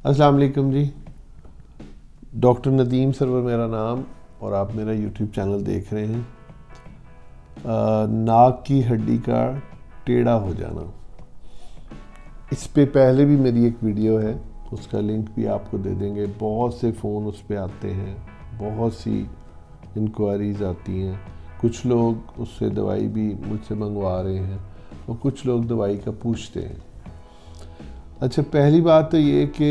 अस्सलाम वालेकुम जी। Doctor Nadeem server मेरा नाम और आप मेरा यूट्यूब चैनल देख रहे हैं। नाक की हड्डी का टेढ़ा हो जाना, इस पे पहले भी मेरी एक वीडियो है, उसका लिंक भी आपको दे देंगे। बहुत से फ़ोन उस पे आते हैं, बहुत सी इंक्वायरीज़ आती हैं। कुछ लोग उससे दवाई भी मुझसे मंगवा रहे हैं और कुछ लोग दवाई का पूछते हैं। अच्छा, पहली बात तो ये कि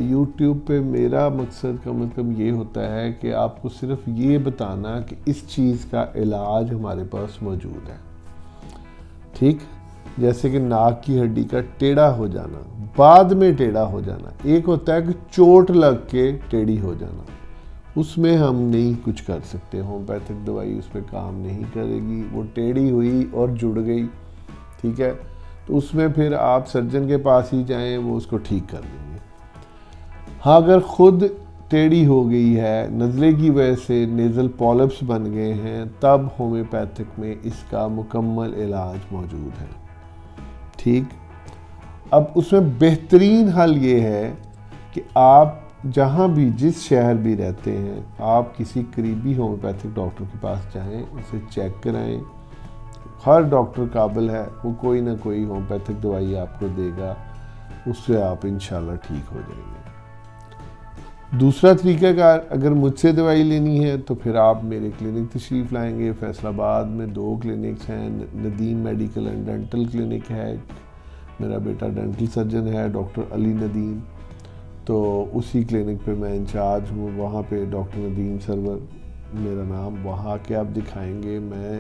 यूट्यूब पे मेरा मकसद का मतलब ये होता है कि आपको सिर्फ ये बताना कि इस चीज़ का इलाज हमारे पास मौजूद है। ठीक, जैसे कि नाक की हड्डी का टेढ़ा हो जाना, बाद में टेढ़ा हो जाना। एक होता है कि चोट लग के टेढ़ी हो जाना, उसमें हम नहीं कुछ कर सकते। होम्योपैथिक दवाई उस पर काम नहीं करेगी। वो टेढ़ी हुई और जुड़ गई, ठीक है, तो उसमें फिर आप सर्जन के पास ही जाएं, वो उसको ठीक कर देंगे। हाँ, अगर खुद टेढ़ी हो गई है, नज़ले की वजह से नेज़ल पॉलिप्स बन गए हैं, तब होम्योपैथिक में इसका मुकम्मल इलाज मौजूद है। ठीक, अब उसमें बेहतरीन हल ये है कि आप जहाँ भी जिस शहर भी रहते हैं, आप किसी करीबी होम्योपैथिक डॉक्टर के पास जाएं, उसे चेक कराएं। हर डॉक्टर काबिल है, वो कोई ना कोई होम्योपैथिक दवाई आपको देगा, उससे आप इंशाल्लाह ठीक हो जाएंगे। दूसरा तरीक़ाकार, अगर मुझसे दवाई लेनी है तो फिर आप मेरे क्लिनिक तशरीफ़ लाएंगे। फैसलाबाद में 2 क्लिनिक्स हैं, Nadeem medical and dental clinic है, मेरा बेटा डेंटल सर्जन है डॉक्टर अली नदीम, तो उसी क्लिनिक पे मैं इंचार्ज हूँ। वहाँ पे डॉक्टर नदीम सरवर मेरा नाम, वहाँ के आप दिखाएंगे, मैं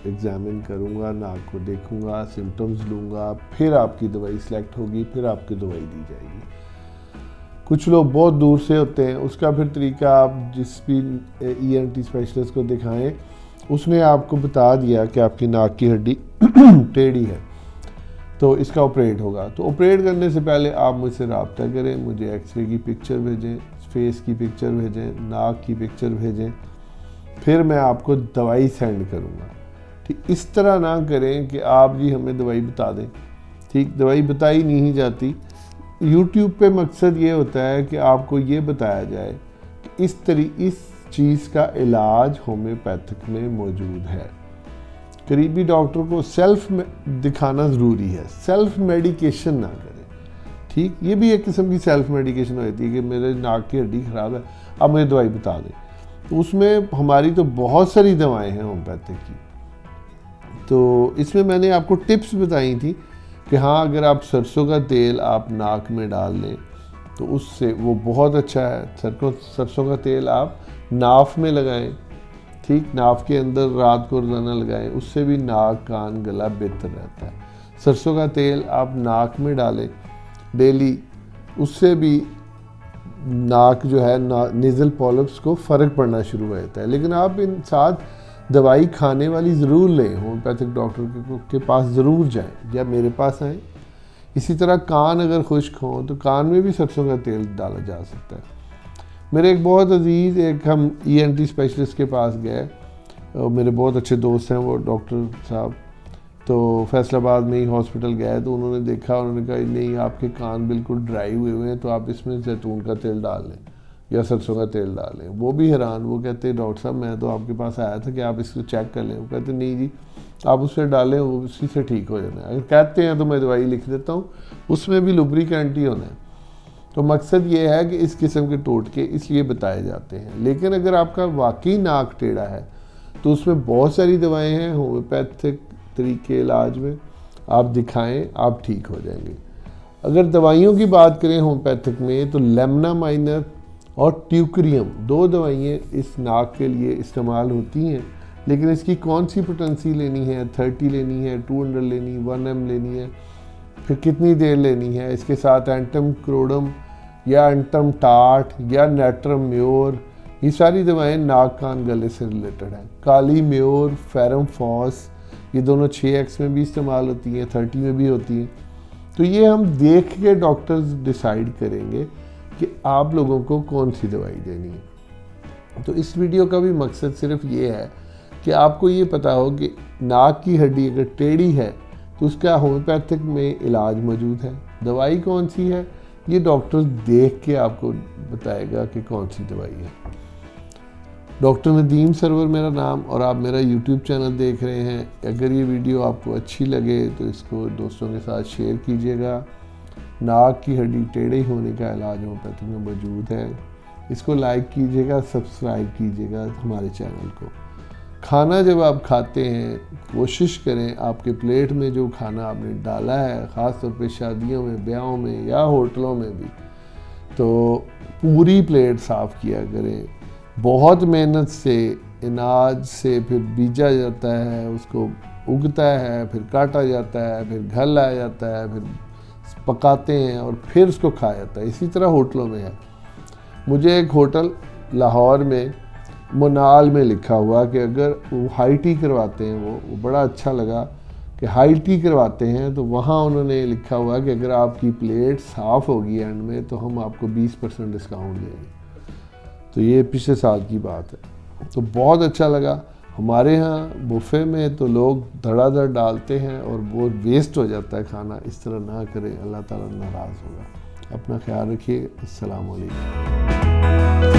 एग्ज़ामिन करूँगा, नाक को देखूँगा, सिम्टम्स लूँगा, फिर आपकी दवाई सिलेक्ट होगी, फिर आपकी दवाई दी जाएगी। कुछ लोग बहुत दूर से होते हैं, उसका फिर तरीका आप जिस भी ENT स्पेशलिस्ट को दिखाएं, उसने आपको बता दिया कि आपकी नाक की हड्डी टेढ़ी है तो इसका ऑपरेट होगा। तो ऑपरेट करने से पहले आप मुझसे रब्ता करें, मुझे एक्सरे की पिक्चर भेजें, फेस की पिक्चर भेजें, नाक की पिक्चर भेजें, फिर मैं आपको दवाई सेंड करूँगा। ठीक, इस तरह ना करें कि आप जी हमें दवाई बता दें। ठीक, दवाई बताई नहीं जाती। यूट्यूब पे मकसद ये होता है कि आपको ये बताया जाए कि इस चीज़ का इलाज होम्योपैथिक में मौजूद है। करीबी डॉक्टर को सेल्फ दिखाना ज़रूरी है, सेल्फ मेडिकेशन ना करें। ठीक, ये भी एक किस्म की सेल्फ मेडिकेशन होती है कि मेरे नाक की हड्डी ख़राब है, अब मुझे दवाई बता दें। तो उसमें हमारी तो बहुत सारी दवाएँ हैं होम्योपैथिक की, तो इसमें मैंने आपको टिप्स बताई थी कि हाँ, अगर आप सरसों का तेल आप नाक में डाल लें तो उससे वो बहुत अच्छा है। सरसों का तेल आप नाफ में लगाएं, ठीक, नाफ के अंदर रात को रोज़ाना लगाएं, उससे भी नाक कान गला बेहतर रहता है। सरसों का तेल आप नाक में डालें डेली, उससे भी नाक जो है नेज़ल पॉलिप्स को फ़र्क पड़ना शुरू हो जाता है। लेकिन आप इन साथ दवाई खाने वाली ज़रूर लें, होम्योपैथिक डॉक्टर के पास ज़रूर जाएं या मेरे पास आएँ। इसी तरह कान अगर खुश्क हों तो कान में भी सरसों का तेल डाला जा सकता है। मेरे एक बहुत अजीज़, एक हम ENT स्पेशलिस्ट के पास गए, मेरे बहुत अच्छे दोस्त हैं वो डॉक्टर साहब, तो फैसलाबाद में ही हॉस्पिटल गए, तो उन्होंने देखा, उन्होंने कहा नहीं आपके कान बिल्कुल ड्राई हुए हैं, तो आप इसमें जैतून का तेल डाल लें या सरसों का तेल डालें। वो भी हैरान, वो कहते डॉक्टर साहब मैं तो आपके पास आया था कि आप इसको चेक कर लें। वो कहते नहीं जी, आप उससे डालें, वो उसी से ठीक हो जाना है। अगर कहते हैं तो मैं दवाई लिख देता हूँ, उसमें भी लुब्रिकेंट ही होना है। तो मकसद ये है कि इस किस्म के टोटके इसलिए बताए जाते हैं। लेकिन अगर आपका वाकई नाक टेढ़ा है तो उसमें बहुत सारी दवाएँ हैं होम्योपैथिक तरीके इलाज में, आप दिखाएँ, आप ठीक हो जाएंगे। अगर दवाइयों की बात करें होम्योपैथिक में तो लेमना माइनर और ट्यूक्रियम 2 दवाइयाँ इस नाक के लिए इस्तेमाल होती हैं। लेकिन इसकी कौन सी पोटेंसी लेनी है, 30 लेनी है, 200 लेनी, 1M लेनी है, फिर कितनी देर लेनी है, इसके साथ एंटम क्रोडम या एंटम टार्ट या नेट्रम म्योर, ये सारी दवाएं नाक कान गले से रिलेटेड हैं। काली म्योर, फेरम फॉस, ये दोनों 6X में भी इस्तेमाल होती हैं, 30 में भी होती हैं। तो ये हम देख के डॉक्टर्स डिसाइड करेंगे कि आप लोगों को कौन सी दवाई देनी है। तो इस वीडियो का भी मकसद सिर्फ ये है कि आपको ये पता हो कि नाक की हड्डी अगर टेढ़ी है तो उसका होम्योपैथिक में इलाज मौजूद है। दवाई कौन सी है, ये डॉक्टर देख के आपको बताएगा कि कौन सी दवाई है। डॉक्टर नदीम सरवर मेरा नाम, और आप मेरा यूट्यूब चैनल देख रहे हैं। अगर ये वीडियो आपको अच्छी लगे तो इसको दोस्तों के साथ शेयर कीजिएगा। नाक की हड्डी टेढ़े होने का इलाज होम्योपैथी में मौजूद है। इसको लाइक कीजिएगा, सब्सक्राइब कीजिएगा हमारे चैनल को। खाना जब आप खाते हैं, कोशिश करें आपके प्लेट में जो खाना आपने डाला है, ख़ास तौर पे शादियों में, ब्याहों में या होटलों में भी, तो पूरी प्लेट साफ़ किया करें। बहुत मेहनत से अनाज से फिर बीजा जाता है, उसको उगता है, फिर काटा जाता है, फिर घर लाया जाता है, फिर पकाते हैं और फिर उसको खाया जाता है। इसी तरह होटलों में है। मुझे एक होटल लाहौर में मुनाल में लिखा हुआ कि अगर वो हाई टी करवाते हैं, वो बड़ा अच्छा लगा कि हाई टी करवाते हैं, तो वहाँ उन्होंने लिखा हुआ कि अगर आपकी प्लेट साफ़ होगी एंड में तो हम आपको 20% डिस्काउंट देंगे। तो ये पिछले साल की बात है। तो बहुत अच्छा लगा। हमारे यहाँ बुफ़े में तो लोग धड़ाधड़ डालते हैं और वो वेस्ट हो जाता है खाना। इस तरह ना करें, अल्लाह ताला नाराज़ होगा। अपना ख्याल रखिए। अस्सलाम वालेकुम।